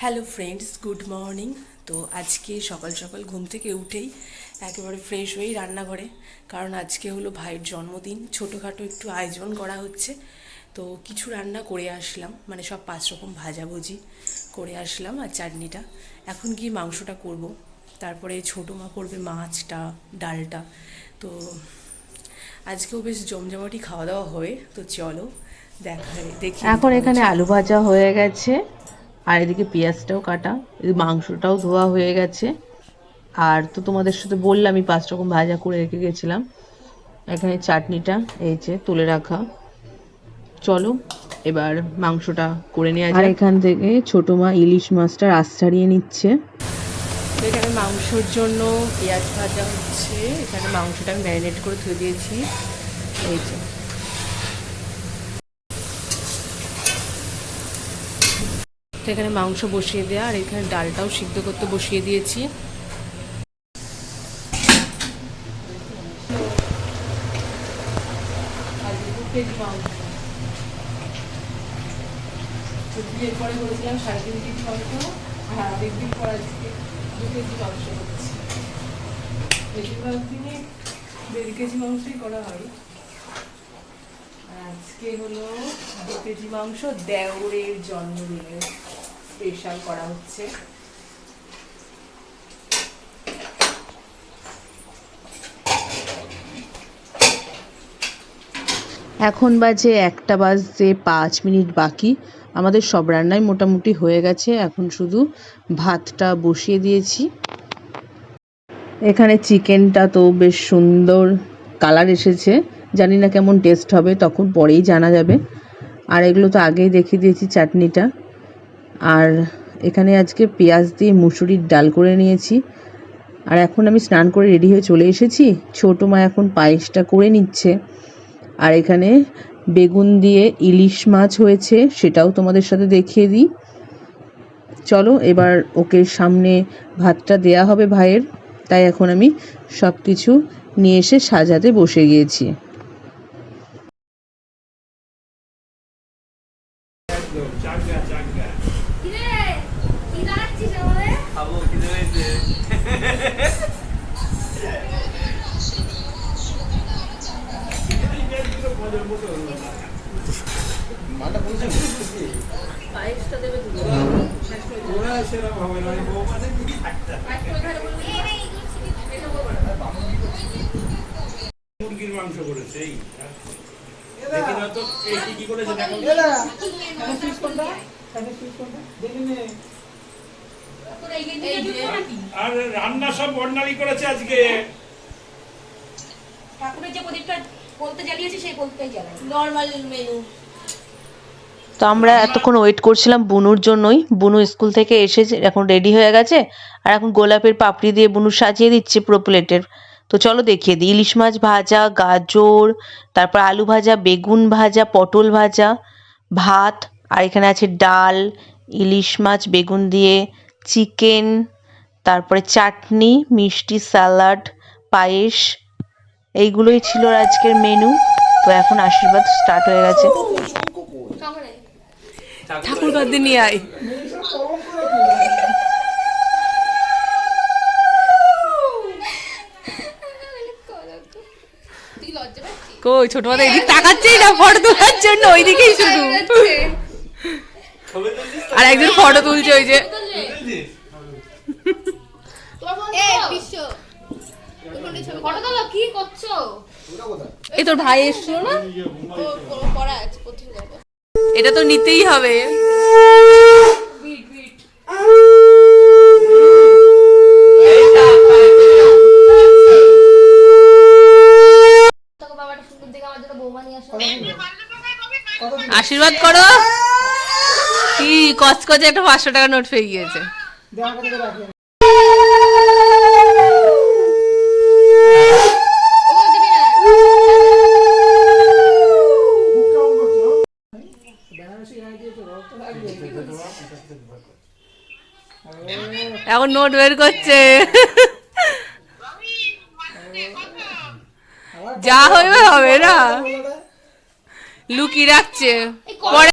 Hello friends, good morning. তো আজকে সকাল সকাল ঘুম থেকে উঠেই একেবারে ফ্রেশ হয়েই রান্নাঘরে, কারণ আজকে হলো ভাইয়ের জন্মদিন। ছোটোখাটো একটু আয়োজন করা হচ্ছে, তো কিছু রান্না করে আসলাম, মানে সব 5 রকম ভাজাভুজি করে আসলাম আর চাটনিটা। এখন গিয়ে মাংসটা করব, তারপরে ছোটো মা করবে মাছটা, ডালটা। তো আজকেও বেশ জমজমাটি খাওয়া দাওয়া হবে, তো চলো দেখি। এখন এখানে আলু ভাজা হয়ে গেছে, আর এদিকে পেঁয়াজটাও কাটা, মাংসটাও ধোয়া হয়ে গেছে। আর তো তোমাদের সাথে বললাম আমি 5 রকম ভাজা করে রেখে গেছিলাম। এখানে চাটনিটা এই যে তুলে রাখা। চলো এবার মাংসটা করে নেওয়া যায়। আর এখান থেকে ছোট মা ইলিশ মাছটা রাস ছাড়িয়ে নিচ্ছে। এখানে মাংসর জন্য পেঁয়াজ ভাজা হচ্ছে। এখানে মাংসটা আমি ম্যারিনেট করে ধুয়ে দিয়েছি, এই যে। তো এখানে মাংস বসিয়ে দেওয়া, আর এখানে ডালটাও সিদ্ধ করতে বসিয়ে দিয়েছি। বিয়ের পরে বলেছিলাম 3.5 কেজি মাংস, আর আরেক দিন পর আজকে 2 কেজি মাংস করছি। বেশিরভাগ দিনে 1.5 কেজি মাংসই করা হয়, আর আজকে হলো 2 কেজি মাংস দেওরের জন্মদিনে স্পেশাল করা হচ্ছে। এখন বাজে 1টা বাজতে 5 মিনিট বাকি। আমাদের সব রান্নাই মোটামুটি হয়ে গেছে, এখন শুধু ভাতটা বসিয়ে দিয়েছি। এখানে চিকেনটা তো বেশ সুন্দর কালার এসেছে, জানি না কেমন টেস্ট হবে, তখন পরেই জানা যাবে। আর এগুলো তো আগেই দেখিয়ে দিয়েছি চাটনিটা। আর এখানে আজকে পেঁয়াজ দিয়ে মুসুরির ডাল করে নিয়েছি। আর এখন আমি স্নান করে রেডি হয়ে চলে এসেছি। ছোটো মা এখন পায়েসটা করে নিচ্ছে। আর এখানে বেগুন দিয়ে ইলিশ মাছ হয়েছে, সেটাও তোমাদের সাথে দেখিয়ে দিই। চলো এবার ওকে সামনে ভাতটা দেয়া হবে ভাইয়ের, তাই এখন আমি সব কিছু নিয়ে এসে সাজাতে বসে গিয়েছি। মুরগির মাংস করেছে, দেখি না তো কি করেছে দেখো। আর রান্না সব বর্ণালী করেছে আজকে। ঠাকুরের যে প্রদীপটা বলতে জ্বালিয়েছি সেই বলতেই জ্বালাই, নরমাল মেনু। তো আমরা এতক্ষণ ওয়েট করছিলাম বুনুর জন্যই। বুনু স্কুল থেকে এসেছে, এখন রেডি হয়ে গেছে, আর এখন গোলাপের পাপড়ি দিয়ে বুনু সাজিয়ে দিচ্ছে পুরো প্লেটের। তো চলো দেখিয়ে দিই। ইলিশ মাছ ভাজা, গাজর, তারপর আলু ভাজা, বেগুন ভাজা, পটল ভাজা, ভাত, আর এখানে আছে ডাল, ইলিশ মাছ বেগুন দিয়ে, চিকেন, তারপরে চাটনি, মিষ্টি, স্যালাড, পায়েস, এইগুলোই ছিল আজকের মেনু। তো এখন আশীর্বাদ স্টার্ট হয়ে গেছে। ঠাকুর বাদ নিয়ে আয়। কই ছোট মাথা এদিক তাকাচ্ছেই না ফটো তোলার জন্য, ওইদিকেই শুধু। আর একজন ফটো তুলছে, ওই যে। এই তোর ভাই এসছিল না, এটা তো নিতেই হবে। আশীর্বাদ করো। কি কচকচে একটা 500 টাকা নোট পেয়ে গিয়েছে। এখন নোট বের করছে। যা হইবে হবে না, লুকিয়ে রাখছে পরে।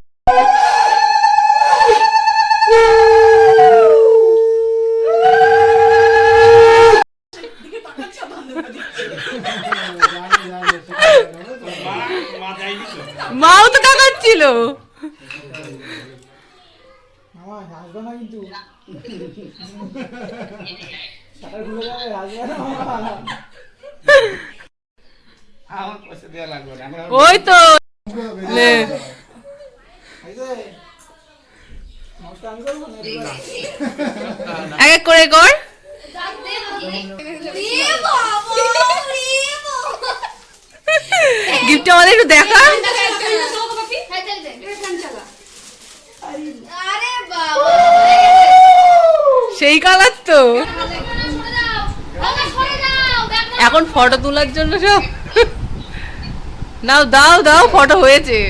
আমার হাসবে না কিন্তু শাটার খুলে যাবে, হাসবে না আমার পয়সা দেওয়া লাগবে না, আমরা ওই তো লে নমস্কার আমি করবো না এক এক করে কর। গিফট আমাদের একটু দেখা। আরে বাবা সেই কালার তো এখন ফটো তোলার জন্য সব নাও, দাও দাও, ফটো হয়েছে।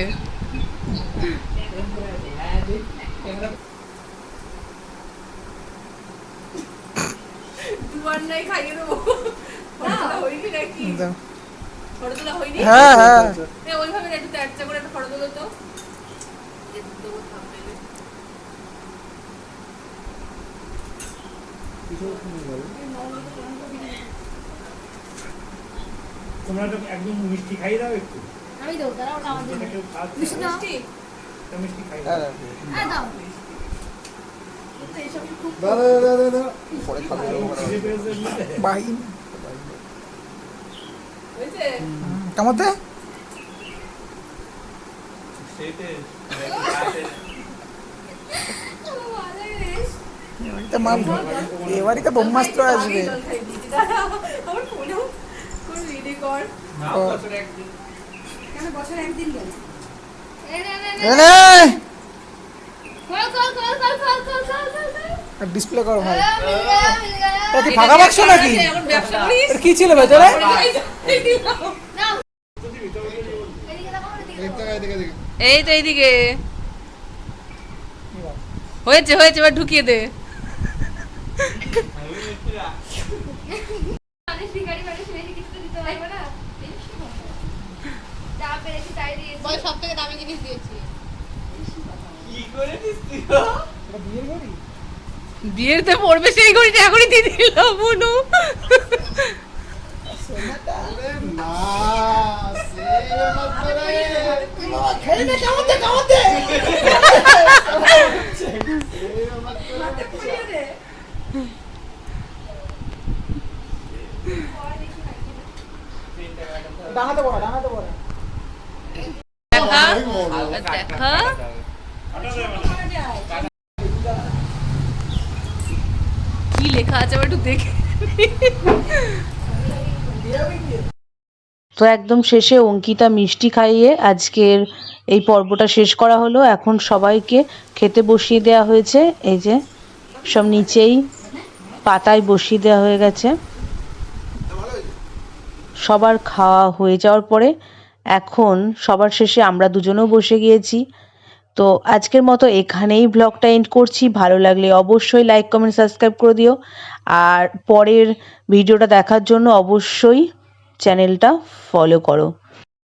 হ্যাঁ হ্যাঁ তোমরা তো একদম মিষ্টি খাই দাও একটু, আমি দেবো দাঁড়াও না আমাদের এটা কেউ খাচ্ছে মিষ্টি দাও তো মিষ্টি খাই দাও। হ্যাঁ দাও খিদে পেয়েছে বুঝলে? বাহিন কামাতে সেইতে এবারিতে মাল এবারিতে ব্রহ্মাস্ত্র আসবে নাও বছরে একদিন বছরে একদিন গেল ডিসপ্লে করো ভাই এটা কি ফাঁকা বাক্স নাকি এটা কি ছিল ভেতরে এই তো এইদিকে হয়েছে হয়েছে, এবার ঢুকিয়ে দে। সব থেকে দামি জিনিস দিয়েছি কি করে দিচ্ছি বিয়ের ঘড়ি বিয়েতে পড়বে সেই ঘড়িটা এখনই দিয়ে দিল বুনু। ডানাতে পড়া ডানাতে পড়া দেখা কি লেখা আছে একটু দেখে। তো একদম শেষে অঙ্কিতা মিষ্টি খাইয়ে আজকের এই পর্বটা শেষ করা হলো। এখন সবাইকে খেতে বসিয়ে দেওয়া হয়েছে, এই যে সব নিচেই পাতায় বসিয়ে দেওয়া হয়ে গেছে। সবার খাওয়া হয়ে যাওয়ার পরে এখন সবার শেষে আমরা দুজনেও বসে গিয়েছি। তো আজকের মতো এখানেই ব্লগটা এন্ড করছি। ভালো লাগলে অবশ্যই লাইক কমেন্ট সাবস্ক্রাইব করে দিও, আর পরের ভিডিওটা দেখার জন্য অবশ্যই চ্যানেলটা ফলো করো।